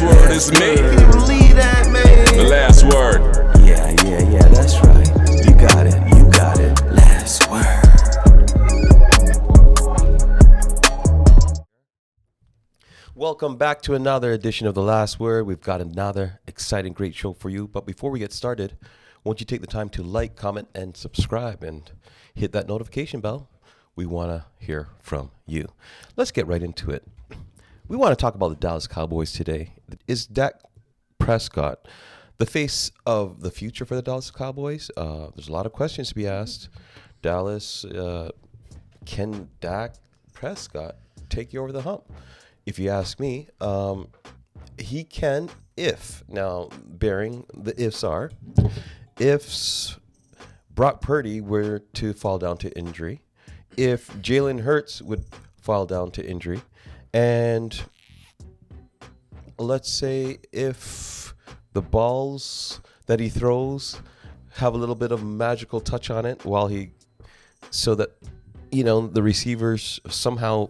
last word is me. Can you believe that, man? The last word. Yeah, that's right. You got it. Last word. Welcome back to another edition of The Last Word. We've got another exciting, great show for you. But before we get started, won't you take the time to like, comment, and subscribe and hit that notification bell? We want to hear from you. Let's get right into it. We want to talk about the Dallas Cowboys today. Is Dak Prescott the face of the future for the Dallas Cowboys? There's a lot of questions to be asked. Dallas, can Dak Prescott take you over the hump? If you ask me, he can if. Now, bearing the ifs are, if Brock Purdy were to fall down to injury, if Jalen Hurts would fall down to injury, and let's say if the balls that he throws have a little bit of magical touch on it so that, the receivers somehow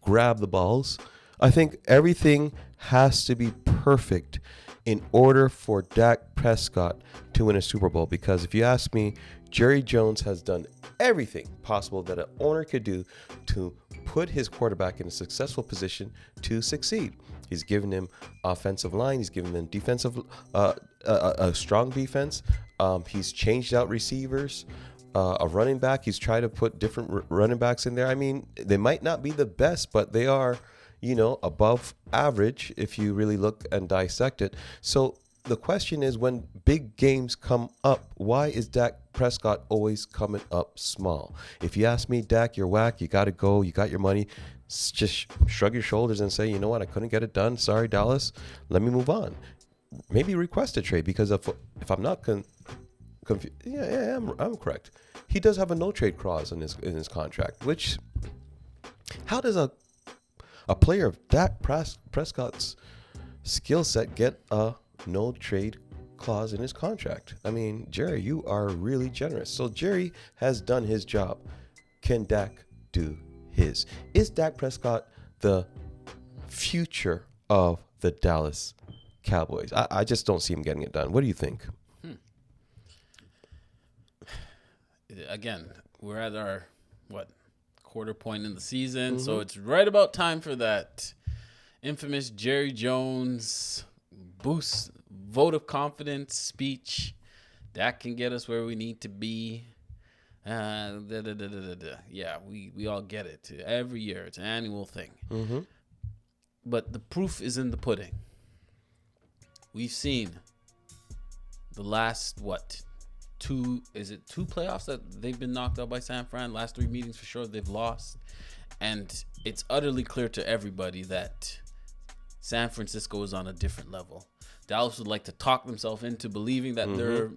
grab the balls. I think everything has to be perfect in order for Dak Prescott to win a Super Bowl. Because if you ask me, Jerry Jones has done everything possible that an owner could do to put his quarterback in a successful position to succeed. He's given him offensive line. He's given him defensive, a strong defense. He's changed out receivers. A running back, he's tried to put different running backs in there. I mean, they might not be the best, but they are, above average if you really look and dissect it. So the question is, when big games come up, why is Dak Prescott always coming up small? If you ask me, Dak, you're whack, you got to go, you got your money, just shrug your shoulders and say, you know what, I couldn't get it done. Sorry, Dallas, let me move on. Maybe request a trade, because if I'm not confused, I'm correct. He does have a no trade clause in his contract. Which, how does a player of Dak Prescott's skill set get a no trade clause in his contract? I mean, Jerry, you are really generous. So Jerry has done his job. Can Dak do his? Is Dak Prescott the future of the Dallas Cowboys? I just don't see him getting it done. What do you think? Again, we're at our, quarter point in the season. Mm-hmm. So it's right about time for that infamous Jerry Jones vote of confidence speech. That can get us where we need to be. Yeah, we all get it. Every year, it's an annual thing. Mm-hmm. But the proof is in the pudding. We've seen the last, two playoffs that they've been knocked out by San Fran. Last three meetings for sure they've lost. And it's utterly clear to everybody that San Francisco is on a different level. Dallas would like to talk themselves into believing that they're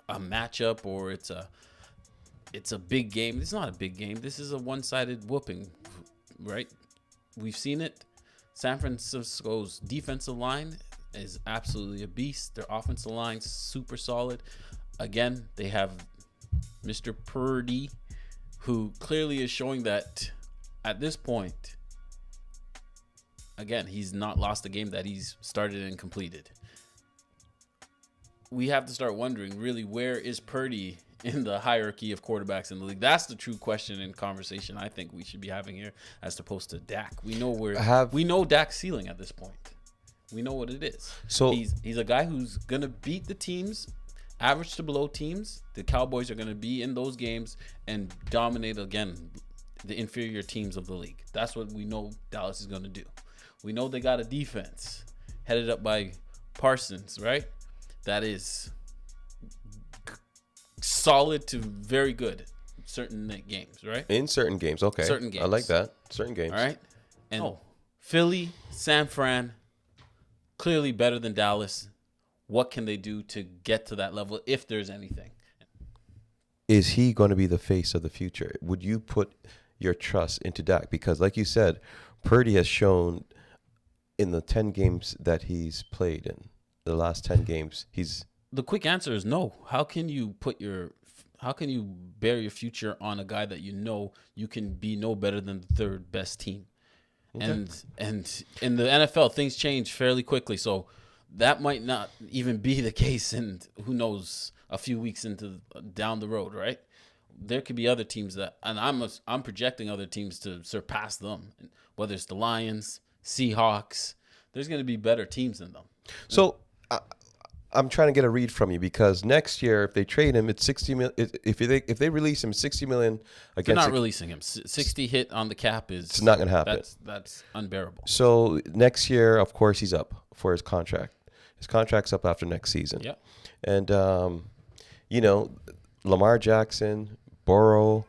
a matchup, or it's a big game. It's not a big game. This is a one-sided whooping, right? We've seen it. San Francisco's defensive line is absolutely a beast. Their offensive line's super solid. Again, they have Mr. Purdy, who clearly is showing that at this point, again, he's not lost a game that he's started and completed. We have to start wondering, really, where is Purdy in the hierarchy of quarterbacks in the league? That's the true question and conversation I think we should be having here, as opposed to Dak. We know Dak's ceiling at this point. We know what it is. So he's a guy who's gonna beat the teams, average to below teams. The Cowboys are going to be in those games and dominate, again, the inferior teams of the league. That's what we know Dallas is going to do. We know they got a defense headed up by Parsons, right? That is solid to very good certain games, right? In certain games, okay. Certain games. I like that. Certain games. All right? And Philly, San Fran, clearly better than Dallas. What can they do to get to that level, if there's anything? Is he going to be the face of the future? Would you put your trust into Dak? Because like you said, Purdy has shown in the 10 games that he's played in, the last 10 games, The quick answer is no. How can you bear your future on a guy that you know you can be no better than the third best team? And in the NFL, things change fairly quickly. So that might not even be the case in, who knows, a few weeks down the road, right? There could be other teams that, and I'm projecting other teams to surpass them, whether it's the Lions, Seahawks. There's going to be better teams than them. So I'm trying to get a read from you, because next year, if they trade him, it's 60 million. If they release him, 60 million against. They're not releasing him. 60 hit on the cap is. It's not going to happen. That's unbearable. So next year, of course, he's up for his contract. His contract's up after next season. Yeah. And Lamar Jackson, Burrow,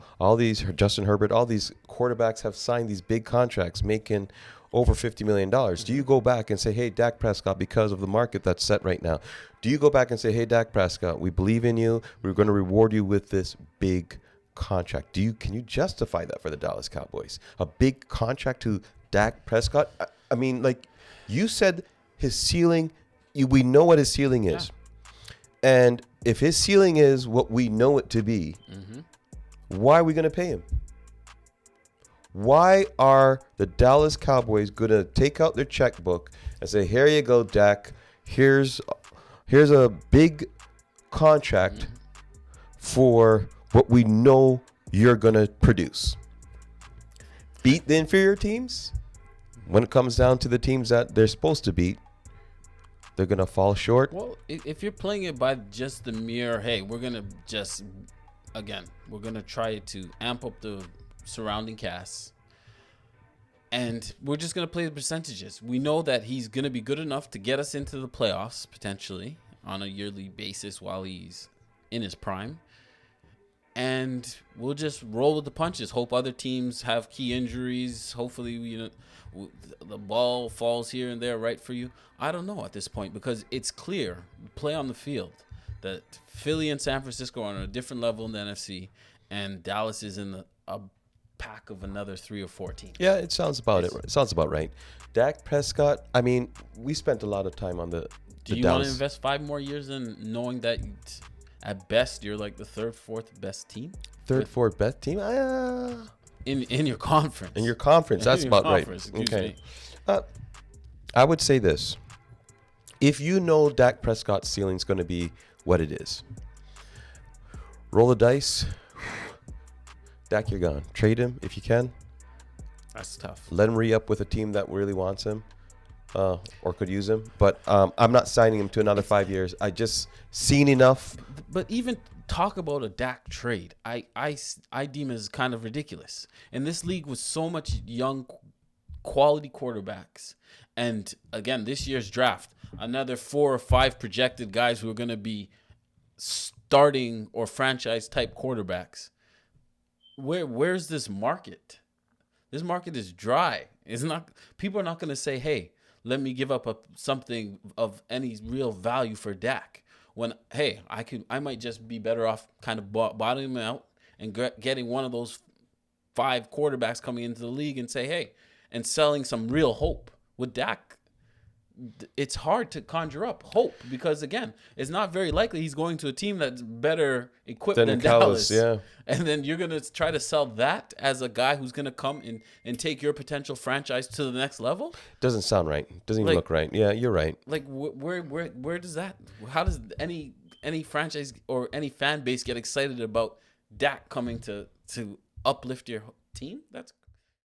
Justin Herbert, all these quarterbacks have signed these big contracts, making over $50 million. Do you go back and say, hey, Dak Prescott, because of the market that's set right now, do you go back and say, hey, Dak Prescott, we believe in you. We're going to reward you with this big contract. Can you justify that for the Dallas Cowboys? A big contract to Dak Prescott? I mean, like you said, his ceiling, we know what his ceiling is. Yeah. And if his ceiling is what we know it to be, why are we going to pay him? Why are the Dallas Cowboys going to take out their checkbook and say, here you go, Dak, here's a big contract for what we know you're going to produce? Beat the inferior teams? When it comes down to the teams that they're supposed to beat, they're going to fall short? Well, if you're playing it by just the mere, hey, we're going to try to amp up the surrounding cast, and we're just going to play the percentages. We know that he's going to be good enough to get us into the playoffs potentially on a yearly basis while he's in his prime, and we'll just roll with the punches. Hope other teams have key injuries. Hopefully, the ball falls here and there right for you. I don't know at this point, because it's clear, play on the field, that Philly and San Francisco are on a different level in the NFC, and Dallas is in a pack of another 3 or 4 teams. Yeah, it sounds about it. It sounds about right. Dak Prescott, I mean, we spent a lot of time on the Do you Dallas. want to invest 5 more years in knowing that at best you're like the 3rd, 4th best team? 3rd, 4th best team? In your conference. In your conference, that's about right. Okay. I would say this. If you know Dak Prescott's ceiling is going to be what it is, roll the dice. Dak, you're gone. Trade him if you can. That's tough. Let him re-up with a team that really wants him or could use him. But I'm not signing him to another 5 years. I just seen enough. But even talk about a Dak trade, I deem as kind of ridiculous. In this league with so much young quality quarterbacks, and again, this year's draft, another 4 or 5 projected guys who are going to be starting or franchise type quarterbacks. Where's this market? This market is dry. It's not. People are not going to say, "Hey, let me give up something of any real value for Dak." When, hey, I might just be better off kind of bottoming him out and getting one of those 5 quarterbacks coming into the league and say, hey, and selling some real hope. With Dak, it's hard to conjure up hope because, again, it's not very likely he's going to a team that's better equipped than Dallas. Yeah. And then you're going to try to sell that as a guy who's going to come and take your potential franchise to the next level? Doesn't sound right. Doesn't even look right. Yeah, you're right. Like, where does that – how does any franchise or any fan base get excited about Dak coming to uplift your team? That's